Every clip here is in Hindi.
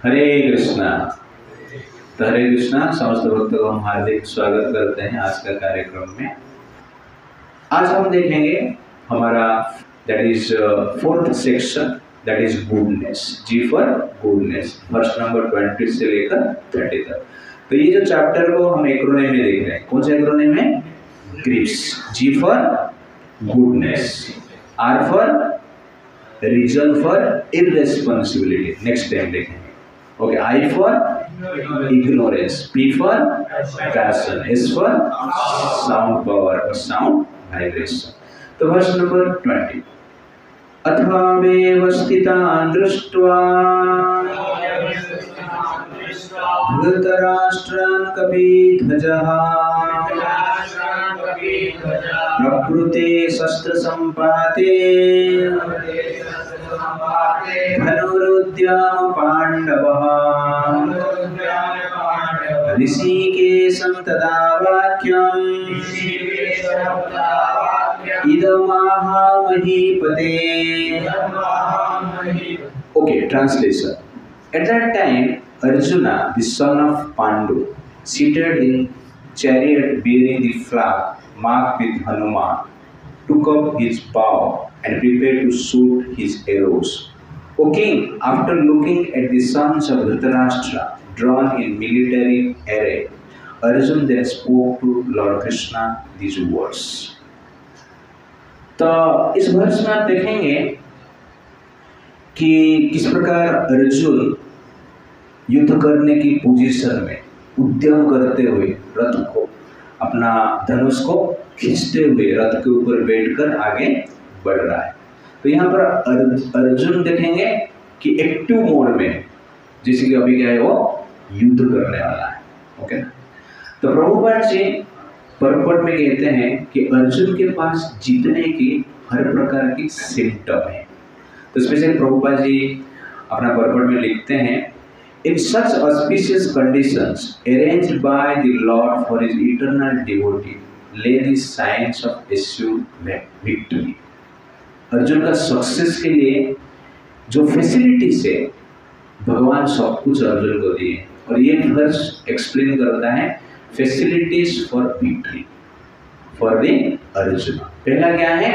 हरे कृष्णा। तो हरे कृष्णा समस्त भक्तों को हम हार्दिक स्वागत करते हैं आज का कार्यक्रम में। आज हम देखेंगे हमारा that is fourth section, that is goodness. जी फॉर गुडनेस, वर्ष नंबर 20 से लेकर 30 तक। तो ये जो चैप्टर को हम एक्रोनिम में देख रहे हैं, कौन सा एक्रोनिम है? Grips. G for goodness, R for reason for irresponsibility, next time देखेंगे। Okay, I for ignorance, P for passion, S for sound power or sound vibration। तो वर्ष नंबर 20। अथवा व्यवस्थितान् दृष्ट्वा धृतराष्ट्रान् कपिध्वजः प्रकृते शस्त्रसम्पाते धनुरुद्यम पाण्डवः ऋषिकेशं तदा वाक्यम् इदमाह महीपते। Okay, translation. At that time, Arjuna, the son of Pandu, seated in chariot bearing the flag marked with Hanuman, took up his bow and prepared to shoot his arrows. O king, after looking at the sons of Dhritarashtra drawn in military array, Arjuna then spoke to Lord Krishna these words. तो इस वर्ष में आप देखेंगे कि किस प्रकार अर्जुन युद्ध करने की पोजीशन में उद्यम करते हुए रथ को, अपना धनुष को खींचते हुए रथ के ऊपर बैठकर आगे बढ़ रहा है। तो यहाँ पर अर्जुन देखेंगे कि एक्टिव मोड में, जैसे कि अभी क्या है, वो युद्ध करने वाला है। ओके, तो प्रभुपाद जी परपट में कहते हैं कि अर्जुन के पास जीतने की हर प्रकार की सिम्टम है। तो स्पेशली प्रभुपाद जी अपना परपट में लिखते हैं, In such auspicious conditions, arranged by the Lord for his eternal devotee, lay the signs of assured victory। Arjun का सक्सेस के लिए जो फैसिलिटीज है, भगवान सब कुछ अर्जुन को दिए। और ये वर्ष एक्सप्लेन करता है facilities for victory for the Arjun. पहला क्या है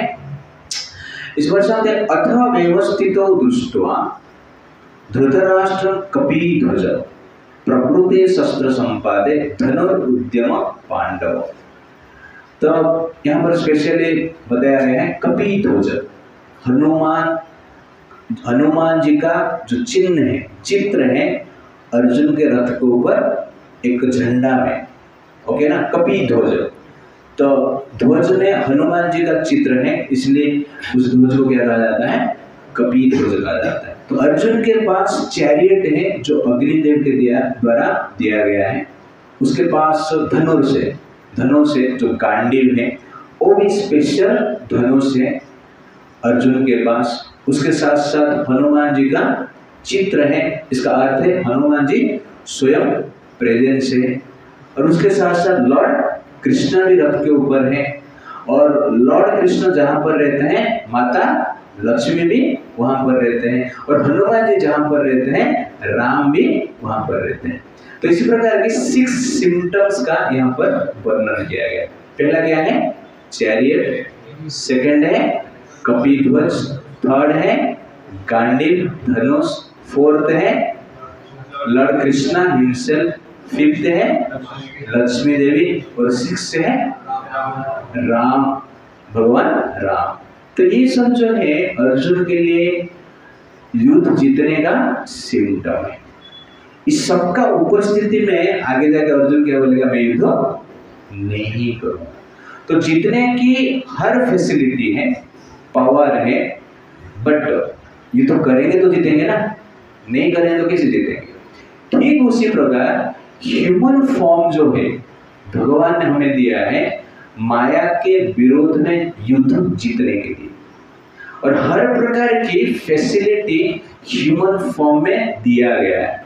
इस वर्ष? अथ व्यवस्थितो दृष्ट्वा धृतराष्ट्र कपिध्वज प्रकृते शस्त्र संपादे धनुरुद्यम पांडव। तो यहाँ पर स्पेशली बताया गया है कपिध्वज, हनुमान जी का जो चिन्ह है, चित्र है अर्जुन के रथ के ऊपर एक झंडा में। ओके ना, कपिध्वज। तो ध्वज में हनुमान जी का चित्र है, इसलिए उस ध्वज को क्या कहा जाता है? कपिध्वज कहा जाता है। तो अर्जुन के पास चैरियट है जो अग्निदेव के द्वारा दिया गया है। उसके पास धनुष है जो गांडीव है, वो भी स्पेशल धनुष है अर्जुन के पास। उसके साथ साथ हनुमान जी का चित्र है, इसका अर्थ है हनुमान जी स्वयं प्रेजेंस है। और उसके साथ साथ लॉर्ड कृष्ण भी रथ के ऊपर है, और लॉर्ड कृष्ण जहाँ पर रहते हैं, माता लक्ष्मी भी वहां पर रहते हैं, और हनुमान जी जहां पर रहते हैं, राम भी वहां पर रहते हैं। तो इसी प्रकार की 6 सिम्टम्स का यहाँ पर वर्णन किया गया। पहला क्या है? चैरियट, सेकंड है कपिध्वज, थर्ड है गांडीव धनुष, फोर्थ है लॉर्ड कृष्णा हिमसेल्फ, फिफ्थ है लक्ष्मी देवी, और 6 है राम, भगवान राम। तो ये सब जो है अर्जुन के लिए युद्ध जीतने का सिम्टम है। इस सबका उपस्थिति में आगे जाकर अर्जुन क्या बोलेगा? मैं युद्ध नहीं करूंगा। तो जीतने की हर फैसिलिटी है, पावर है, बट युद्ध करेंगे तो जीतेंगे ना, नहीं करेंगे तो कैसे जीतेंगे? ठीक उसी प्रकार ह्यूमन फॉर्म जो है भगवान ने हमें दिया है माया के विरोध में युद्ध जीतने के लिए, और हर प्रकार की फैसिलिटी ह्यूमन फॉर्म में दिया गया है।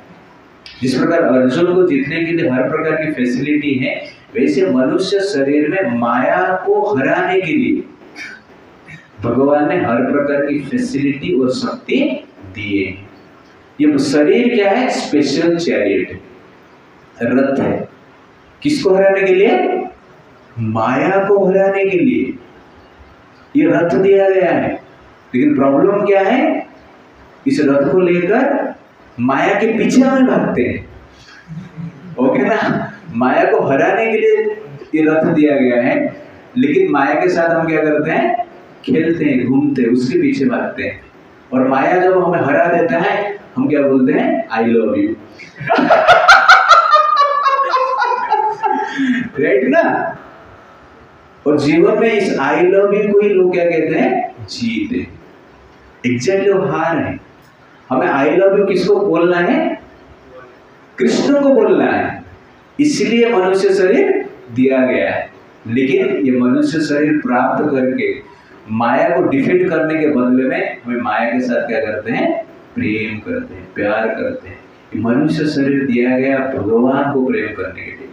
जिस प्रकार अर्जुन को जीतने के लिए हर प्रकार की फैसिलिटी है, वैसे मनुष्य शरीर में माया को हराने के लिए भगवान ने हर प्रकार की फैसिलिटी और शक्ति दिए। ये शरीर क्या है? स्पेशल चैरियट है, रथ है। किसको हराने के लिए? माया को हराने के लिए ये रथ दिया गया है। लेकिन प्रॉब्लम क्या है? इस रथ को लेकर माया के पीछे हम भागते हैं, ओके ना। माया को हराने के लिए ये रथ दिया गया है, लेकिन माया के साथ हम क्या करते हैं? खेलते हैं, घूमते हैं, उसके पीछे भागते हैं। और माया जब हमें हरा देता है, हम क्या बोलते हैं? I love you. राइट ना। और जीवन में इस आई लव यू को ही लोग क्या कहते हैं? जीत है। एग्जैक्टली वो हार है। हमें आई लव यू किसको बोलना है? कृष्ण को बोलना है। इसलिए मनुष्य शरीर दिया गया है। लेकिन ये मनुष्य शरीर प्राप्त करके माया को डिफीट करने के बदले में हमें माया के साथ क्या करते हैं? प्रेम करते हैं, प्यार करते हैं। ये मनुष्य शरीर दिया गया भगवान को प्रेम करने के लिए,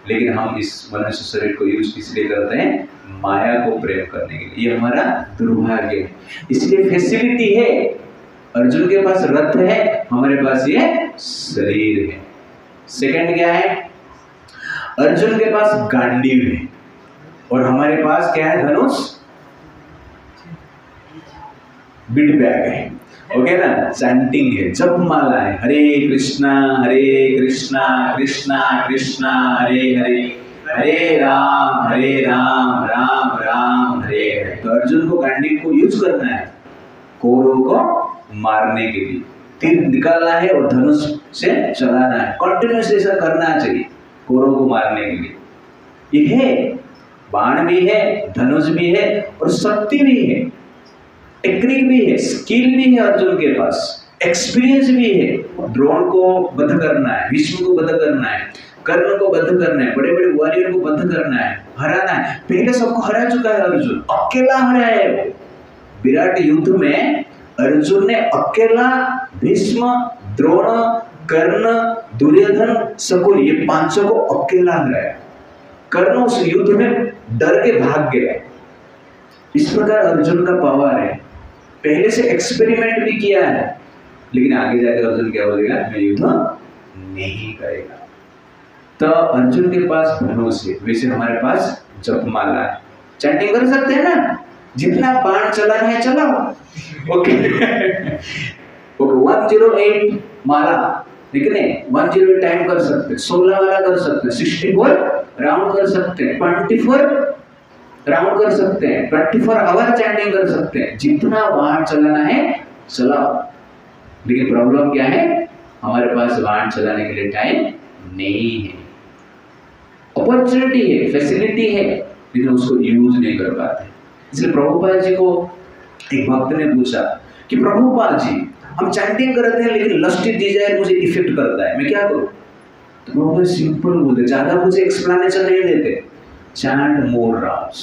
लेकिन हम इस मनुष्य शरीर को यूज इसलिए करते हैं? माया को प्रेम करने के लिए। ये हमारा दुर्भाग्य है। इसलिए फैसिलिटी है, अर्जुन के पास रथ है, हमारे पास ये शरीर है। सेकंड क्या है? अर्जुन के पास गांडीव है और हमारे पास क्या है? धनुष, बिट बैग है, ओके ना। चैंटिंग है, जप माला है, हरे कृष्णा कृष्णा कृष्णा हरे हरे, हरे राम राम राम हरे हरे। तो अर्जुन को गांडीव को यूज करना है कौरवों को मारने के लिए। तीर निकालना है और धनुष से चलाना है, कंटिन्यूसली ऐसा करना चाहिए कौरवों को मारने के लिए। ये है, बाण भी है, धनुष भी है और शक्ति भी है, टेक्निक भी है, स्किल भी है अर्जुन के पास, एक्सपीरियंस भी है। द्रोण को वध करना है, भीष्म को वध करना है, कर्ण को वध करना है, बड़े बड़े वॉरियर को वध करना है, हराना है। पहले सबको हरा चुका है अर्जुन, अकेला हरा है। विराट युद्ध में अर्जुन ने अकेला भीष्म, द्रोण, कर्ण, दुर्योधन, शकुनी, ये पांचों को अकेला हराया। कर्ण उस युद्ध में डर के भाग गया। इस प्रकार अर्जुन का पावर है। पहले से एक्सपेरिमेंट भी किया है, लेकिन आगे जाकर अर्जुन क्या बोलेगा? मैं युद्ध नहीं करेगा। तो अर्जुन के पास धनुष है, वैसे हमारे पास जपमाला है। चैंटिंग कर सकते हैं ना, जितना बाण चलाना है चलाओ, ओके। 108 माला, ठीक है, 108 टाइम कर सकते हैं, 16 वाला कर सकते हैं, 64 राउंड कर सकते हैं, 24 राउंड कर सकते हैं, 24 आवर चैंटिंग कर सकते हैं। जितना बाण चलाना है चलाओ। लेकिन प्रॉब्लम क्या है? हमारे पास बाण चलाने के लिए टाइम नहीं है। अपॉर्चुनिटी है, फैसिलिटी है, लेकिन उसको यूज नहीं कर पाते। इसलिए प्रभुपाद जी को एक भक्त ने पूछा कि प्रभुपाद जी, हम चैंटिंग करते हैं लेकिन लस्टी डिजायर मुझे इफेक्ट करता है, मैं क्या करूं? तो प्रभुपाद सिंपल बोलते, ज्यादा मुझे एक्सप्लेनेशन नहीं देते, चैंट मोर राउंड्स।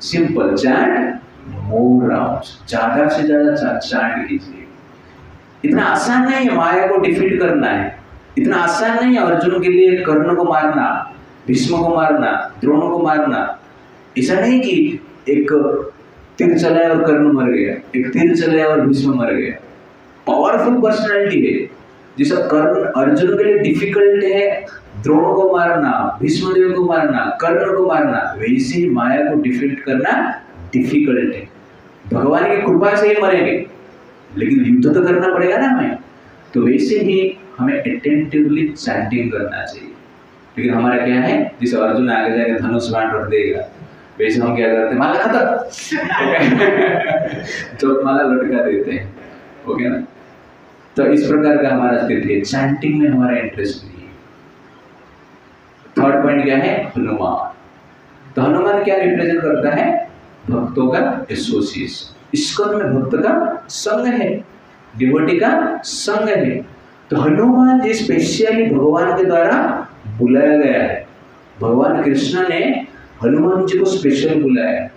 सिंपल, चैंट मोर राउंड्स, ज्यादा से ज्यादा चैंट कीजिए। इतना आसान नहीं है माया को डिफीट करना है, इतना आसान नहीं है अर्जुन के लिए कर्ण को मारना, भीष्म को मारना, द्रोण को मारना। ऐसा नहीं कि एक तीर चलाया और कर्ण मर गया, एक तीर चलाया और भीष्म मर गया। पावरफुल पर्सनालिटी है। जैसा कर्ण अर्जुन के लिए डिफिकल्ट है द्रोण को मारना, भीष्मदेव को मारना, कर्ण को मारना, वैसे ही माया को डिफीट करना डिफिकल्ट है। भगवान की कृपा से ही मरेंगे, लेकिन युद्ध तो करना पड़ेगा ना हमें। तो वैसे ही हमें अटेंटिवली चैंटिंग करना चाहिए। लेकिन हमारा क्या है? जैसे अर्जुन आगे जाके धनुष बाण रख देगा, वैसे हम क्या करते हैं? माला खत्म, तो माला लटका देते हैं, ओके ना। तो इस प्रकार का हमारा स्थिति है, चैंटिंग में हमारा इंटरेस्ट नहीं है। थर्ड पॉइंट क्या है? हनुमान। तो हनुमान क्या रिप्रेजेंट करता है? भक्तों का एसोसिएशन। इस्कॉन में भक्त का संग है, डिवोटी का संग है। तो हनुमान जी स्पेशली भगवान के द्वारा बुलाया गया है। भगवान कृष्ण ने हनुमान जी को स्पेशल बुलाया।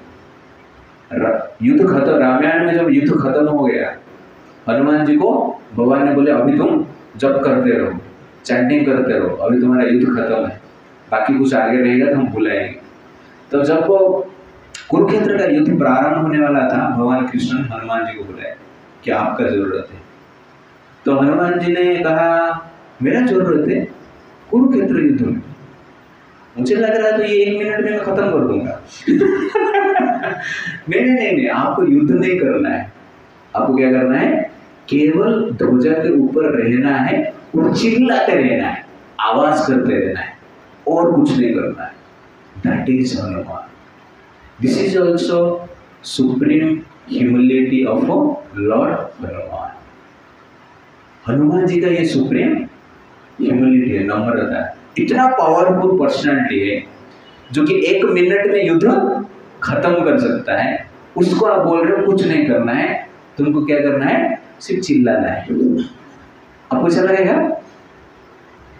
युद्ध खत्म, रामायण में जब युद्ध खत्म हो गया, हनुमान जी को भगवान ने बोले अभी तुम जप करते रहो, चैंटिंग करते रहो, अभी तुम्हारा युद्ध खत्म है, बाकी कुछ आगे रहेगा तो हम बुलाएंगे। तो जब वो कुरुक्षेत्र का युद्ध प्रारंभ होने वाला था, भगवान कृष्ण ने हनुमान जी को बुलाया कि आपका जरूरत है। तो हनुमान जी ने कहा मेरा जरूरत है कुरुक्षेत्र युद्ध में, मुझे लग रहा है तो ये 1 मिनट में मैं खत्म कर दूंगा। नहीं, आपको युद्ध नहीं करना है। आपको क्या करना है? केवल ध्वजा के ऊपर रहना है और चिल्लाते रहना है, आवाज करते रहना है, और कुछ नहीं करना है। That is Hanuman. This is also supreme humility of lord Hanuman. Hanuman ji का ये सुप्रीम ह्यूमिलिटी है, नम्रता है। इतना पावरफुल पर्सनालिटी है जो कि 1 मिनट में युद्ध खत्म कर सकता है। उसको आप बोल रहे हो कुछ नहीं करना है, तुमको क्या करना है? सिर्फ चिल्लाना है। आपको अच्छा लगेगा?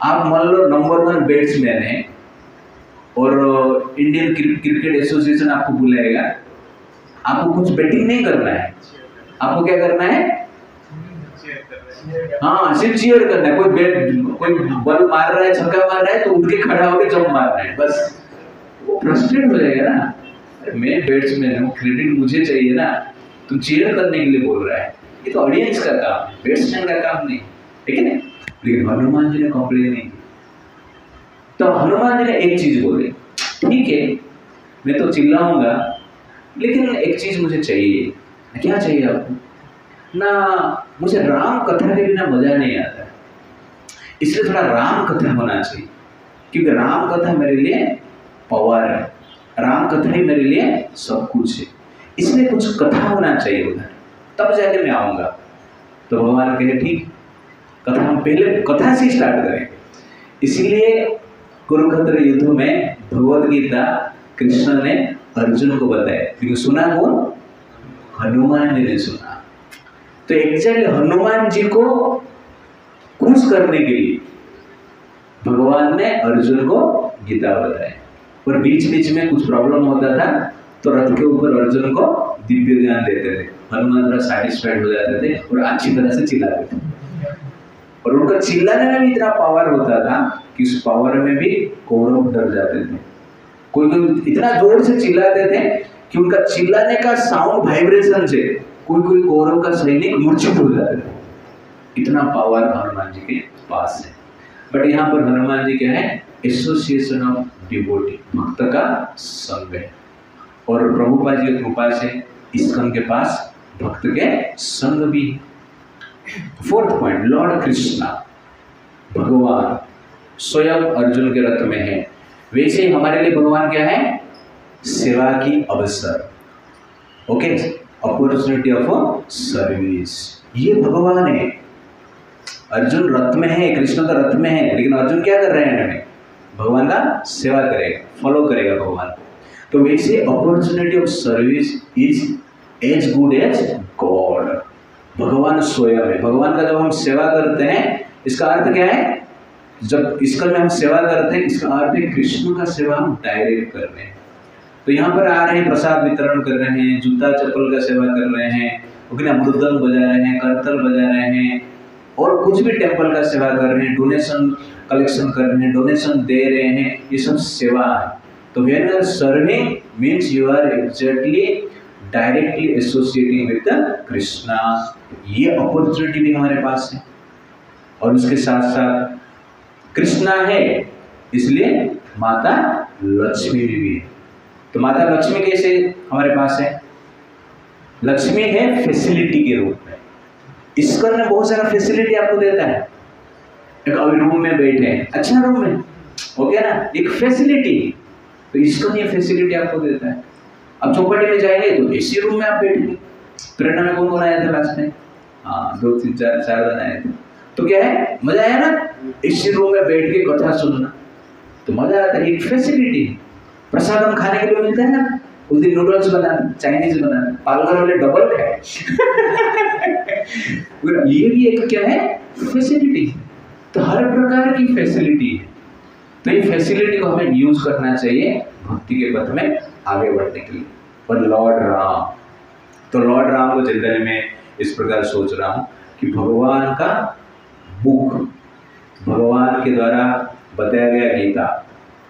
आप मान लो नंबर 1 बैट्समैन है और इंडियन क्रिकेट एसोसिएशन आपको बुलाएगा, आपको कुछ बैटिंग नहीं करना है, आपको क्या करना है? हाँ, सिर्फ चीयर करना है। कोई बॉल मार रहा है, छक्का मार रहा है, तो उठ के खड़ा होकर जंप मारना है, बस। वो फ्रस्ट्रेट हो जाएगा ना, मैं बैट्समैन हूँ, क्रेडिट मुझे चाहिए ना, तुम चीयर करने के लिए बोल रहा है। ये तो ऑडियंस का काम है, बैट्समैन का काम नहीं, ठीक है ना? लेकिन हनुमान जी ने कंप्लेन नहीं की। तो हनुमान जी ने एक चीज बोली, ठीक है मैं तो चिल्लाऊंगा, लेकिन एक चीज मुझे चाहिए। क्या चाहिए आपको? ना, मुझे राम कथा के बिना मजा नहीं आता, इसलिए थोड़ा राम कथा होना चाहिए, क्योंकि राम कथा मेरे लिए पावर है, राम कथा ही मेरे लिए सब कुछ है, इसलिए कुछ कथा होना चाहिए उधर, तब जाके मैं आऊंगा। तो भगवान कहे ठीक, कथा हम पहले कथा से स्टार्ट करें। इसलिए कुरुक्षेत्र युद्ध में भगवद गीता कृष्ण ने अर्जुन को बताया, क्योंकि सुना कौन? हनुमान जी ने सुना। तो एक्चुअली हनुमान जी को खुश करने के लिए भगवान ने अर्जुन को गीता बताया। और बीच बीच में कुछ प्रॉब्लम होता था तो रथ के ऊपर अर्जुन को दिव्य ज्ञान देते थे, हनुमान थोड़ा सैटिस्फाइड हो जाते थे और अच्छी तरह से चिल्लाते थे। और उनका चिल्लाने में भी इतना पावर होता था कि उस पावर में भी कौरव डर जाते थे। कोई कोई इतना जोर से चिल्लाते थे कि उनका चिल्लाने का साउंड वाइब्रेशन से कोई कोई कौरव का सैनिक मूर्छित हो जाते थे। इतना पावर हनुमान जी के पास है। बट यहाँ पर हनुमान जी क्या है? एसोसिएशन ऑफ डिवोटी, भक्त का संग है। और प्रभुपाद जी की कृपा से इस्कॉन के पास भक्त के संग भी। 4th पॉइंट, लॉर्ड कृष्णा, भगवान स्वयं अर्जुन के रथ में है। वैसे ही हमारे लिए भगवान क्या है? सेवा की अवसर, ओके, अपॉर्चुनिटी ऑफ सर्विस, ये भगवान है। अर्जुन रथ में है, कृष्ण का रथ में है, लेकिन अर्जुन क्या कर रहे हैं? भगवान का सेवा करेगा, फॉलो करेगा भगवान को। तो वैसे opportunity of service is as good as God. भगवान स्वयं है। भगवान का जब हम सेवा करते हैं, इसका अर्थ क्या है? जब इसका में हम सेवा करते हैं, इसका अर्थ है कृष्ण का सेवा हम डायरेक्ट कर रहे हैं। तो यहाँ पर आ रहे हैं, प्रसाद वितरण कर रहे हैं, जूता चप्पल का सेवा कर रहे हैं, मृदंग बजा रहे हैं, करतल बजा रहे हैं, और कुछ भी टेम्पल का सेवा कर रहे हैं, डोनेशन कलेक्शन कर रहे हैं, डोनेशन दे रहे हैं, ये सब सेवा है। तो when you are serving means you are exactly directly associating with Krishna. ये अपॉर्चुनिटी भी हमारे पास है। और उसके साथ साथ कृष्णा है, इसलिए माता लक्ष्मी भी है। तो माता लक्ष्मी कैसे हमारे पास है? लक्ष्मी है फैसिलिटी के रूप में। इस्कॉन में बहुत सारा फैसिलिटी आपको देता है। एक अभी रूम में बैठे हैं, अच्छा रूम है, हो गया ना, एक फैसिलिटी। तो इस्कॉन ये फैसिलिटी आपको देता है। अब चौपाटी में जाएंगे तो एसी रूम में आप बैठेंगे। प्रेरणा में कौन कौन आया था लास्ट में? हाँ, 2 3 4 जन आए थे। तो क्या है, मजा आया ना, एसी रूम में बैठ के कथा सुनना, तो मजा आता है। एक फैसिलिटी। प्रसाद हम खाने के लिए मिलता है ना, उस दिन नूडल्स बनाना, चाइनीज बनाना, पालघर वाले डबल खाए। ये भी एक क्या है? फैसिलिटी। तो हर प्रकार की फैसिलिटी है। तो ये फैसिलिटी को हमें यूज करना चाहिए भक्ति के पथ में आगे बढ़ने के लिए। और लॉर्ड राम, तो लॉर्ड राम को जनरली मैं इस प्रकार सोच रहा हूँ कि भगवान का बुक, भगवान के द्वारा बताया गया गीता,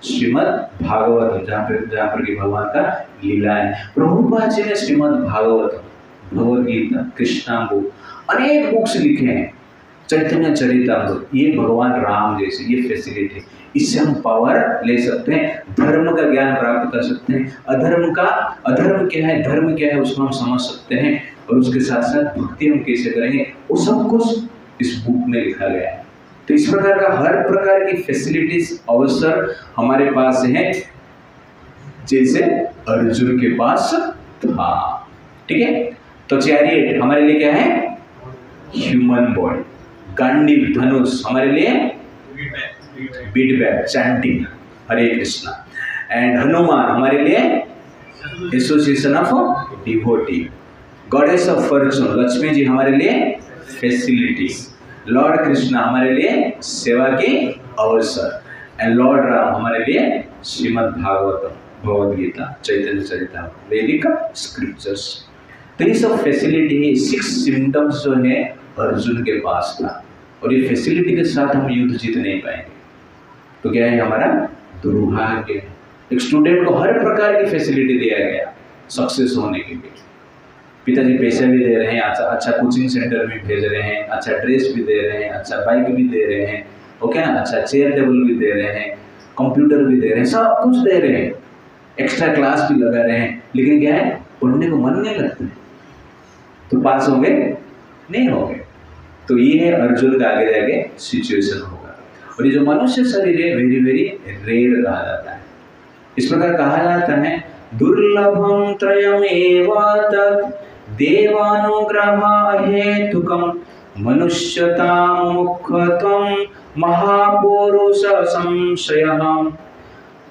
श्रीमद् भागवतम, जहाँ पर कि भगवान का लीला है। प्रभुपाद जी ने श्रीमद् भागवतम, भगवद गीता, कृष्णा बुक, अनेक बुक्स लिखे हैं। चैतन्य चरितामृत, ये भगवान राम जैसे ये फैसिलिटी, इससे हम पावर ले सकते हैं, धर्म का ज्ञान प्राप्त कर सकते हैं, अधर्म क्या है, धर्म क्या है उसको हम समझ सकते हैं, और उसके साथ साथ भक्ति हम कैसे करेंगे वो सब कुछ इस बुक में लिखा गया है। तो इस प्रकार का हर प्रकार की फैसिलिटीज अवसर हमारे पास है, जैसे अर्जुन के पास था। ठीक है, तो चैरियट हमारे लिए क्या है, ह्यूमन बॉडी, गांडीव धनुष हमारे लिए bead bag chanting Hare Krishna, and Hanuman हमारे लिए association of devotee, goddess of fortune Lakshmi ji हमारे लिए फैसिलिटीज, लॉर्ड कृष्णा हमारे लिए सेवा के अवसर, एंड लॉर्ड राम हमारे लिए श्रीमद् भागवतम, भगवद गीता, चैतन्य चरितामृत, वैदिक स्क्रिप्चर्स। तो ये सब फैसिलिटी है, 6 सिम्टम्स जो है अर्जुन के पास था, और ये फैसिलिटी के साथ हम युद्ध जीत नहीं पाएंगे। तो क्या है, हमारा दुर्भाग्य। एक स्टूडेंट को हर प्रकार की फैसिलिटी दिया गया सक्सेस होने के लिए, पिताजी पैसे भी दे रहे हैं, अच्छा कोचिंग सेंटर भी भेज रहे हैं, अच्छा ड्रेस भी दे रहे हैं, अच्छा बाइक भी दे रहे हैं, ओके ना, अच्छा चेयर टेबल भी दे रहे हैं, कंप्यूटर भी दे रहे हैं, सब कुछ दे रहे हैं, एक्स्ट्रा क्लास भी लगा रहे हैं, लेकिन क्या है, पढ़ने को मन नहीं लगता है, तो पास होंगे नहीं होंगे। तो ये है अर्जुन का आगे जाके सिचुएशन होगा। और ये जो मनुष्य शरीर है वेरी वेरी रेयर कहा जाता है। इस प्रकार कहा जाता है दुर्लभम त्रयमेव तत् देवानुग्रह हेतुकम मनुष्यतां मुख्यत्वं महापुरुष संशयः।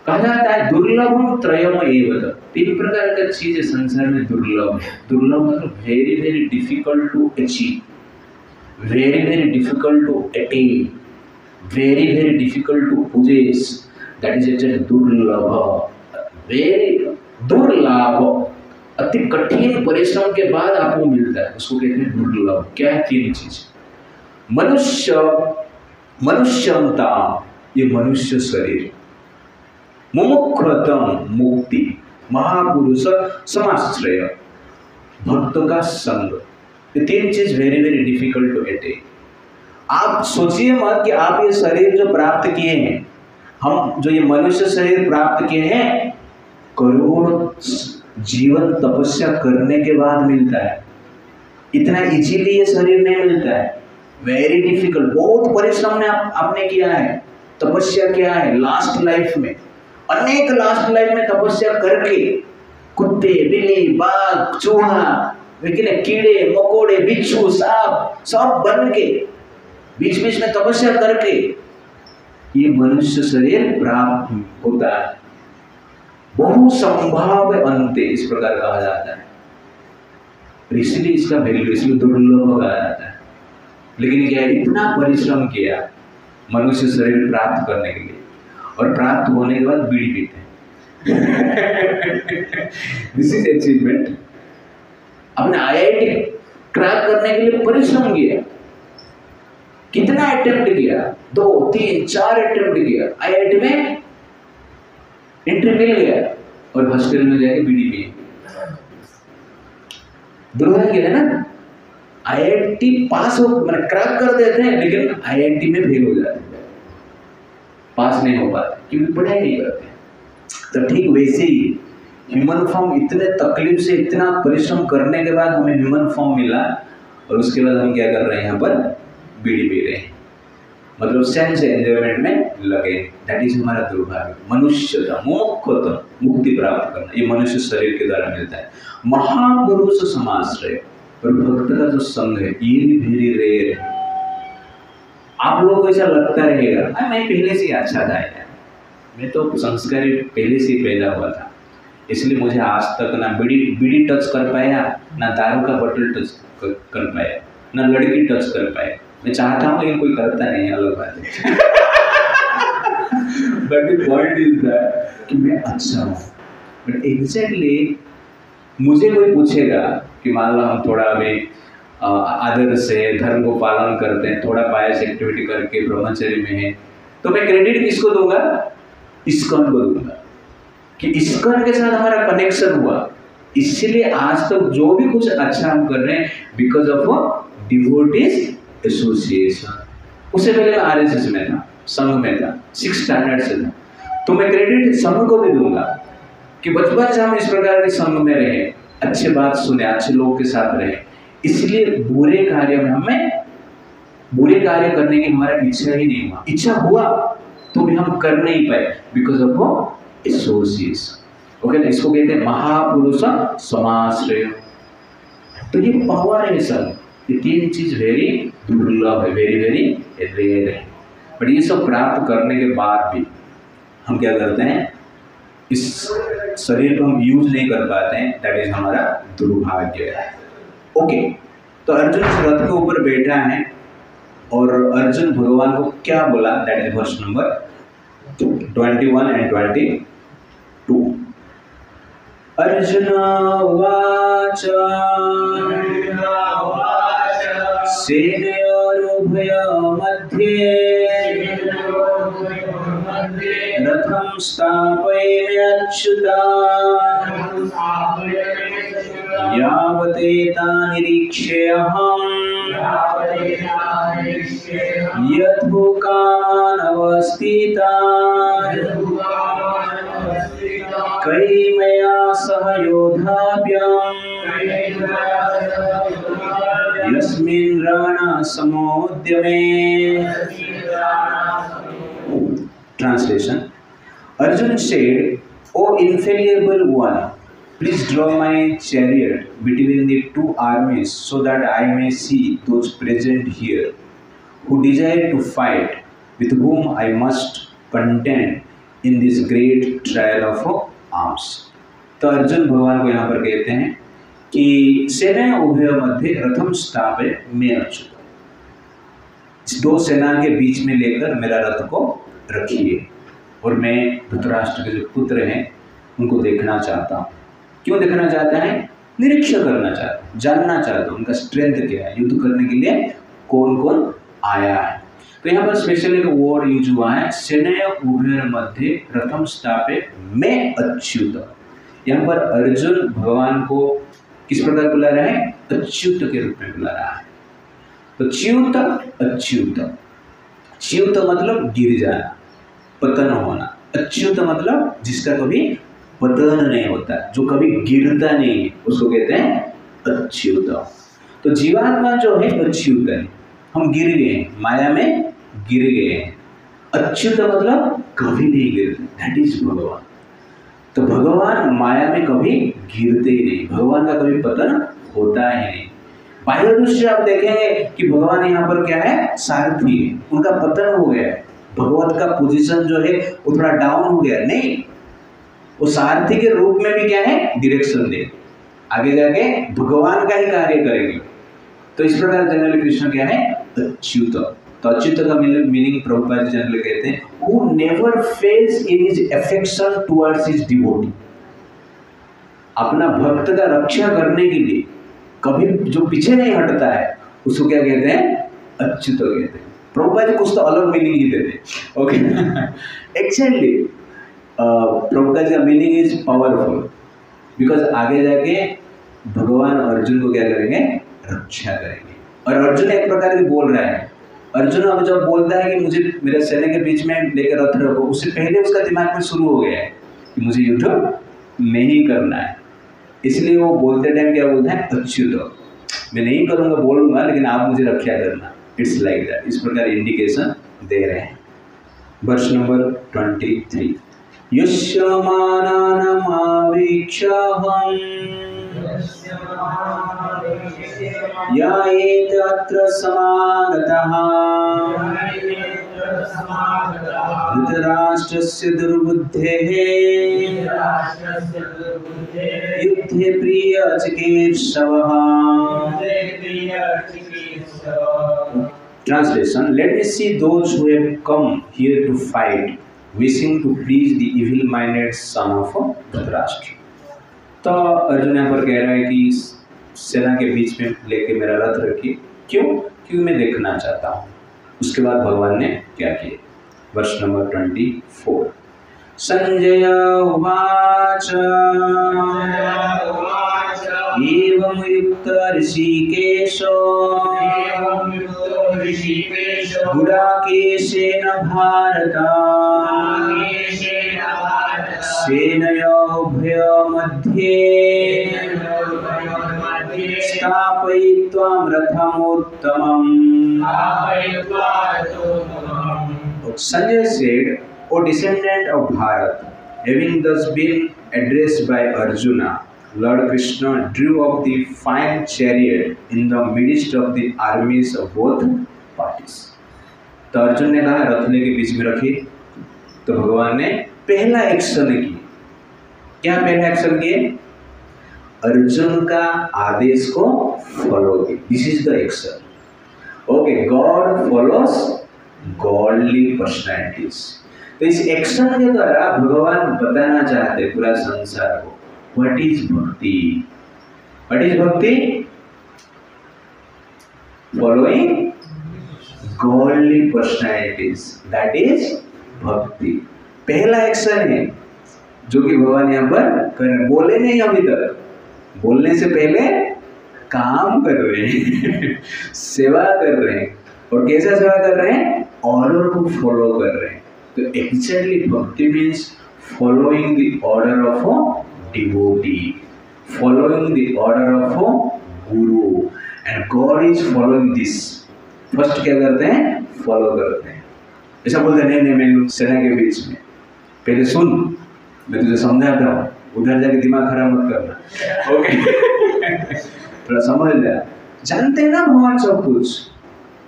कहा जाता है दुर्लभम त्रयम एव तत्, 3 प्रकार का चीज संसार में दुर्लभ है। दुर्लभ मतलब very very difficult to achieve, very very difficult to attain, very very difficult to possess, that is actually दुर्लभ, very दुर्लभ, अति कठिन परिश्रम के बाद आपको मिलता है, उसको कहते हैं दुर्लभ। क्या है 3 चीज, मनुष्यता ये मनुष्य शरीर, मुमुक्षुत्वम मुक्ति, महापुरुष समाश्रय भक्त का संग, ये 3 चीज very very difficult to attain. आप सोचिए मत कि आप ये शरीर जो प्राप्त किए हैं, हम जो ये मनुष्य शरीर प्राप्त किए हैं, करोड़ जीवन तपस्या करने के बाद मिलता है। इतना इजीली ये शरीर नहीं मिलता है, वेरी डिफिकल्ट, बहुत परिश्रम ने आपने किया है, तपस्या किया है लास्ट लाइफ में, अनेक लास्ट लाइफ में तपस्या करके कुत्ते बिल्ली बाघ चूहा लेकिन कीड़े मकोड़े बिच्छू सांप सब बन के बीच बीच में तपस्या करके ये मनुष्य शरीर प्राप्त होता है। बहु संभाव अंते इस प्रकार कहा जाता है, इसलिए इसका वैल्यू इसलिए दुर्लभ कहा जाता है। लेकिन क्या इतना परिश्रम किया मनुष्य शरीर प्राप्त करने के लिए, और प्राप्त होने के बाद बीड़ी पीते हैं। This is achievement. अपने आईआईटी क्रैक करने के लिए परिश्रम किया, कितना अटेम्प्ट किया, 2 3 4 अटेम्प्ट किया, आईआईटी में एंट्री मिल गया और हॉस्टल में जाके बीड़ी पी। दुर्भाग्य है ना, आईआईटी पास हो मतलब क्रैक कर देते हैं लेकिन आईआईटी में फेल हो जाते हैं, पास नहीं हो पाते क्योंकि पढ़ाई नहीं करते। तो ठीक वैसे ही ह्यूमन फॉर्म, इतने तकलीफ से इतना परिश्रम करने के बाद हमें ह्यूमन फॉर्म मिला और उसके बाद हम क्या कर रहे हैं, यहाँ पर बीड़ी पी रहे हैं, मतलब सेंस एंजॉयमेंट में लगे। दैट इज हमारा दुर्भाग्य। मनुष्यता मोक्षतम मुक्ति प्राप्त करना ये मनुष्य शरीर के द्वारा मिलता है। महापुरुष समाश्रय और भक्त का जो संग है ये भी वेरी रेयर है। आप लोगों को ऐसा लगता रहेगा मैं पहले से अच्छा था यार, मैं तो संस्कारी पहले से पैदा हुआ था, इसलिए मुझे आज तक ना बीड़ी टच कर पाया, ना दारू का बोतल टच कर पाया, ना लड़की टच कर पाया। मैं चाहता हूँ लेकिन कोई करता नहीं है, अलग बात है। But the point is that कि मैं अच्छा हूँ, बट एग्जैक्टली मुझे कोई पूछेगा कि मान लो हम थोड़ा अभी आदर से धर्म को पालन करते हैं, थोड़ा पायस एक्टिविटी करके ब्रह्मचर्य में है, तो मैं क्रेडिट किसको दूंगा? इस्कॉन को दूंगा कि इस्कॉन के साथ हमारा कनेक्शन हुआ, इसलिए आज तक जो भी कुछ अच्छा हम कर रहे हैं बिकॉज ऑफ डिवोटीज एसोसिएशन। उससे पहले मैं आरएसएस में था, संघ में था, 6 स्टैंडर्ड से था। तो मैं क्रेडिट संघ को भी दूंगा कि बचपन से हम इस प्रकार के संघ में रहे, अच्छे बात सुने, अच्छे लोगों के साथ रहे, इसलिए बुरे कार्य करने की हमारा इच्छा ही नहीं हुआ। इच्छा हुआ तो भी हम कर नहीं पाए बिकॉज ऑफ एसोसिएशन। ओके ना, इसको कहते हैं महापुरुष समाश्रय। तो ये पावर है सर, ये 3 चीज वेरी दुर्लभ है, वेरी वेरी रेयर है। बट ये सब प्राप्त करने के बाद भी हम क्या करते हैं, इस शरीर को हम यूज नहीं कर पाते हैं, दैट इज हमारा दुर्भाग्य है। ओके, तो अर्जुन इस रथ के ऊपर बैठा है और अर्जुन भगवान को क्या बोला, that is verse number 21 and 22। Arjun उवाच सेनयोरुभय मध्ये रथं स्थापयेऽच्युता यावदेता निरीक्ष्यहम् यद्भुकान् अवस्थितान् कैमया सह योधाभ्याम् यस्मिन् रणसमुद्यमे। Translation: Arjun said, "O infallible one, please draw my chariot between the 2 armies so that I may see those present here who desire to fight, with whom I must contend in this great trial of arms." तो अर्जुन भगवान को यहाँ पर कहते हैं कि सेना उभय मध्य रथम स्थापय में अच्युत, इस 2 सेना के बीच में लेकर मेरा रथ को रखिए और मैं धृतराष्ट्र के जो पुत्र हैं उनको देखना चाहता हूँ। क्यों देखना चाहता है? निरीक्षण करना चाहता हूँ, जानना चाहता हूँ उनका स्ट्रेंथ क्या है, युद्ध करने के लिए कौन कौन आया है। तो यहाँ पर स्पेशल एक वर्ड यूज हुआ है, सेनय उभय मध्य रथम स्थापय में अच्युत। यहाँ पर अर्जुन भगवान को किस प्रकार बुला रहा है? अच्युत के रूप में बुला रहा है। तो च्युत अच्युत, च्युत मतलब गिर जाना, पतन होना, अच्युत मतलब जिसका कभी पतन नहीं होता, जो कभी गिरता नहीं है, उसको कहते हैं अच्युत। तो जीवात्मा जो है अच्युत है, हम गिर गए हैं, माया में गिर गए हैं। अच्युत मतलब कभी नहीं गिरते, दैट इज भगवान। तो भगवान माया में कभी गिरते ही नहीं, भगवान का कभी पतन होता ही नहीं। बाह्य दृष्टि आप देखेंगे कि भगवान यहाँ पर क्या है? सारथी है, उनका पतन हो गया है, भगवत का पोजीशन जो है वो थोड़ा डाउन हो गया, नहीं, वो सारथी के रूप में भी क्या है? डायरेक्शन दे, आगे जाके भगवान का ही कार्य करेंगे। तो इस प्रकार जनरली कृष्ण क्या है? अच्युत। तो अच्युत का मीनिंग प्रभुपाद जी जनरली कहते हैं, who never fails in his affection towards his devotee. अपना भक्त का रक्षा करने के लिए कभी जो पीछे नहीं हटता है उसको क्या कहते हैं? अच्युत कहते हैं। प्रभुपाद जी कुछ तो अलग मीनिंग ही देते हैं। ओके, एक्चुअली प्रभुपाद जी का मीनिंग इज पावरफुल, बिकॉज आगे जाके भगवान अर्जुन को क्या करेंगे? रक्षा करेंगे। और अर्जुन एक प्रकार की बोल रहा है, अर्जुन अब जब बोलता है कि मुझे मेरे सेना के बीच में लेकर रथ रखो, उससे पहले उसका दिमाग में शुरू हो गया है कि मुझे युद्ध नहीं करना है, इसलिए वो बोलते टाइम क्या बोलता है? अच्युत, मैं नहीं करूँगा, बोलूँगा, लेकिन आप मुझे रक्षा करना। इट्स लाइक दैट, इस प्रकार इंडिकेशन दे रहे हैं। वर्ष नंबर 23, यस्य मानानमावीक्षाहं यायेत अत्र समागतः धृतराष्ट्रस्य दुर्बुद्धेः युद्धे प्रियचिकीर्षवः। Translation: Let me see those who have come here to fight, wishing to please the evil-minded son of Dhritarashtra. तो अर्जुन यहाँ पर कह रहा है कि सेना के बीच में लेके मेरा रथ रखिए। क्यों? क्योंकि मैं देखना चाहता हूँ। उसके बाद भगवान ने क्या किया? वर्ष नंबर 24। संजय उवाच एवं युक्त ऋषिकेश गुडाकेशेन भारत सेनयोर्भयोर्मध्ये स्थापयित्वा रथमोत्तमम्. Sanjay said, O descendant of Bharat, having thus been addressed by Arjuna, Lord Krishna drew up the fine chariot in the midst of the armies of both parties. तो अर्जुन ने कहा रथ लेके बीच में रखी. तो भगवान ने पहला एक्शन किया. क्या पहला एक्शन किए? अर्जुन का आदेश को फॉलो किया. This is the action. Okay, God follows godly personalities. तो इस एक्शन के द्वारा भगवान बताना चाहते पूरा संसार को व्हाट इज भक्ति. व्हाट इज भक्ति? Following godly personalities, that is भक्ति. पहला एक्शन है जो कि भगवान यहाँ पर कर रहे. बोले नहीं अभी तक, बोलने से पहले काम कर रहे हैं सेवा कर रहे हैं. और कैसा सेवा कर रहे हैं? ऑर्डर को फॉलो कर रहे हैं. तो actually bhakti means following the order of a devotee, following the order of a guru, and God is following this. First क्या करते हैं? फॉलो करते हैं. ऐसा बोलते नहीं नहीं मैं सेना के बीच में, पहले सुन मैं तुझे समझाता हूँ, उधर जाके दिमाग खराब मत करना. ओके थोड़ा समझ जा. जानते हैं ना भगवान सब कुछ.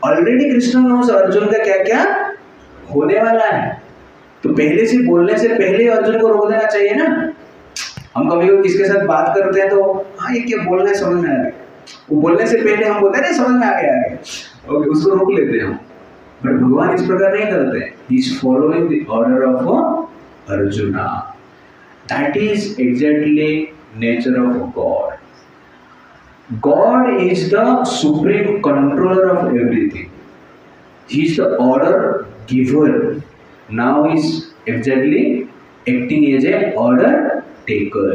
ऑलरेडी कृष्ण नोस अर्जुन का क्या क्या होने वाला है. तो पहले से बोलने से पहले अर्जुन को रोक देना चाहिए ना. हम कभी कभी किसके साथ बात करते हैं तो हाँ ये क्या बोलना है समझ में आ गया, वो बोलने से पहले हम बोलते हैं नहीं समझ में आ गया. ओके उसको रोक लेते हैं हम. बट भगवान इस प्रकार नहीं करते. He is following the order of arjuna. That is exactly nature of God. God is the supreme controller of everything. He is the order giver. Now he is exactly acting as a order taker.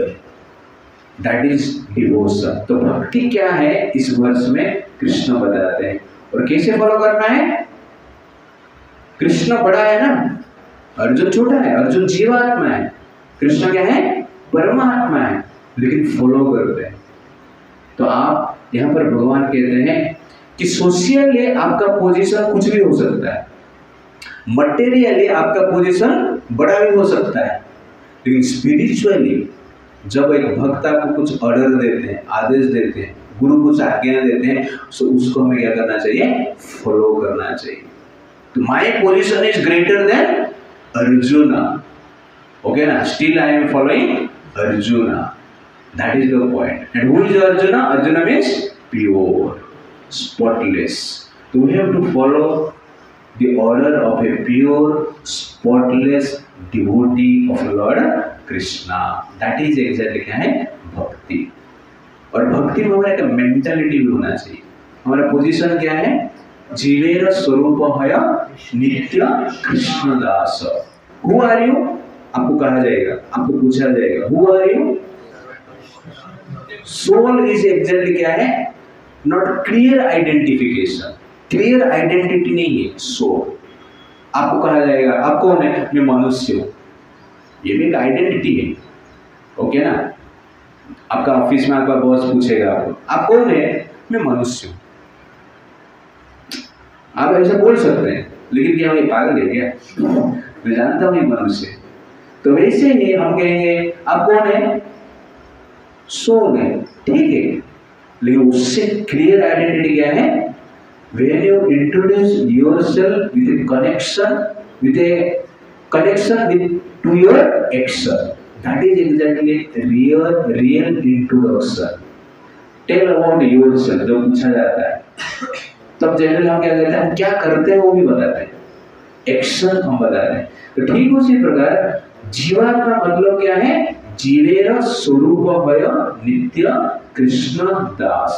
That is devotion. तो भक्ति क्या है इस वर्ष में कृष्ण बताते हैं. और कैसे फॉलो करना है? कृष्ण बड़ा है ना, अर्जुन छोटा है. अर्जुन जीवात्मा है, कृष्ण क्या है? परमात्मा है. लेकिन फॉलो करते हैं. तो आप यहाँ पर भगवान कहते हैं कि सोशियली आपका पोजीशन कुछ भी हो सकता है, मटेरियली आपका पोजीशन बड़ा भी हो सकता है, लेकिन स्पिरिचुअली जब एक भक्त आपको कुछ ऑर्डर देते हैं, आदेश देते हैं, गुरु कुछ आज्ञा देते हैं, तो उसको हमें क्या करना चाहिए? फॉलो करना चाहिए. तो my position is greater than Arjuna. Okay ना, still I am following Arjuna. That is the point. And who is Arjuna? Arjuna means pure, spotless. So we have to follow the order of a pure, spotless devotee of Lord Krishna. That is exactly क्या है? भक्ति. और भक्ति में हमारा एक मेंटालिटी भी होना चाहिए. हमारा पोजीशन क्या है? जीवेर स्वरूप है नित्य कृष्णदास. Who are you? आपको कहा जाएगा, आपको पूछा जाएगा Who are you? Soul is exactly क्या है? Not clear identification. Clear identity नहीं है सोल. आपको कहा जाएगा आप कौन है? मैं मनुष्य हूं. ये भी एक आइडेंटिटी है. ओके ना. आपका ऑफिस में आपका बॉस पूछेगा आपको आप कौन है? मैं मनुष्य हूं. आप ऐसा बोल सकते हैं, लेकिन क्या ये पागल है क्या? मैं जानता हूं ये मनुष्य. तो वैसे ही हम कहेंगे आप कौन है? सोल है. ठीक है, लेकिन उससे क्लियर आइडेंटिटी क्या है? When you introduce yourself with a connection to your action, that is exactly real introduction. Tell about yourself. जो पूछा जाता है तब जनरल हम क्या कहते हैं? हम क्या करते हैं वो भी बताते हैं, एक्शन हम बताते हैं. तो ठीक उसी प्रकार जीवात्मा मतलब क्या है? जीवेर स्वरूप भय नित्य कृष्ण दास.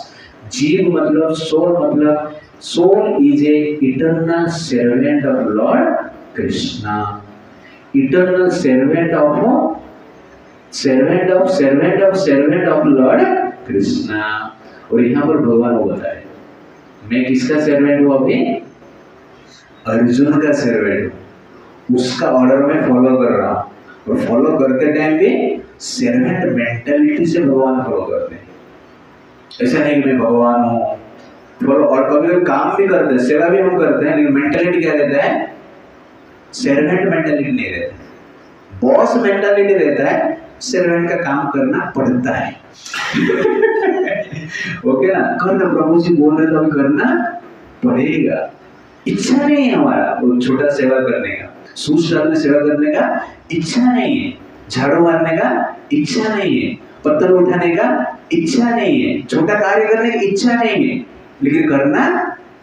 जीव मतलब सोल, मतलब soul is a eternal servant of Lord Krishna. Eternal servant of Lord Krishna, और यहाँ पर भगवान को बताए मैं किसका सर्वेंट हूँ, अभी अर्जुन का सर्वेंट हूँ, उसका ऑर्डर में फॉलो कर रहा हूँ। और फॉलो करते टाइम भी सर्वेंट मेंटालिटी से भगवान फॉलो करते हैं। ऐसा नहीं कि मैं भगवान हूँ फॉलो, और कभी काम भी करते हैं, सेवा भी हम करते हैं, लेकिन मेंटालिटी क्या रहता है, सर्वेंट मेंटालिटी नहीं रहता है, बॉस मेंटालिटी रहता है, सर्वेंट का काम करना पड़ता है। ओके ना, करना, प्रभु जी बोल रहे तो अभी करना पड़ेगा। इच्छा नहीं है हमारा वो छोटा सेवा करने का, सूच डालने सेवा करने का इच्छा नहीं है, झाड़ू मारने का इच्छा नहीं है, पत्थर उठाने का इच्छा नहीं है, छोटा कार्य करने की इच्छा नहीं है, लेकिन करना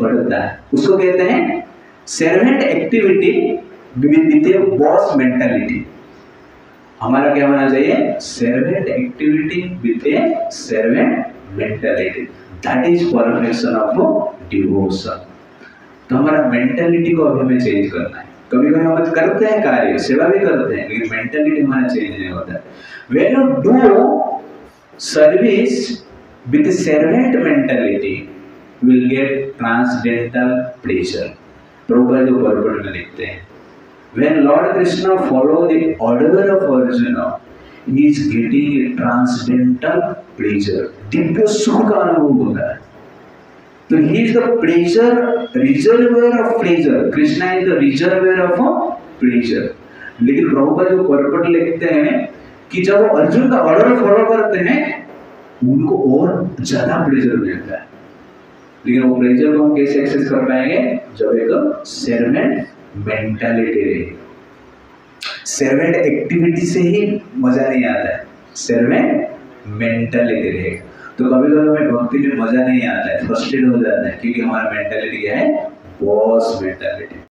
पड़ता है। उसको कहते हैं servant activity with boss mentality. हमारा क्या होना चाहिए, servant activity with A servant mentality, that is perfection of devotion. तो हमारा मेंटालिटी को अभी हमें चेंज करना है। कभी कभी हम करते हैं कार्य, सेवा भी करते हैं, लेकिन मेंटालिटी हमारा चेंज नहीं होता है। When you do service with servant mentality will get transcendental pleasure. Prabhupada जो पर्पट में लिखते हैं, when Lord Krishna follow the order of Arjuna, he is getting a transcendental pleasure, Divya सुख का अनुभव होता है। तो he is the pleasure reservoir of pleasure, Krishna is the reservoir of pleasure। लेकिन प्रभुपाद जो पर्पट लिखते हैं कि जब वो अर्जुन का ऑर्डर फॉलो करते हैं उनको और ज्यादा प्लेजर मिलता है, लेकिन वो प्लेजर को हम कैसे एक्सेस कर पाएंगे, जब एक सर्वेंट मेंटालिटी रहेगी। सर्वेंट एक्टिविटी से ही मजा नहीं आता है, सर्वेंट मेंटालिटी रहेगा। तो कभी कभी हमें भक्ति में मजा नहीं आता है, फ्रस्ट्रेट हो जाता है, क्योंकि हमारा मेंटालिटी क्या है, बॉस मेंटालिटी।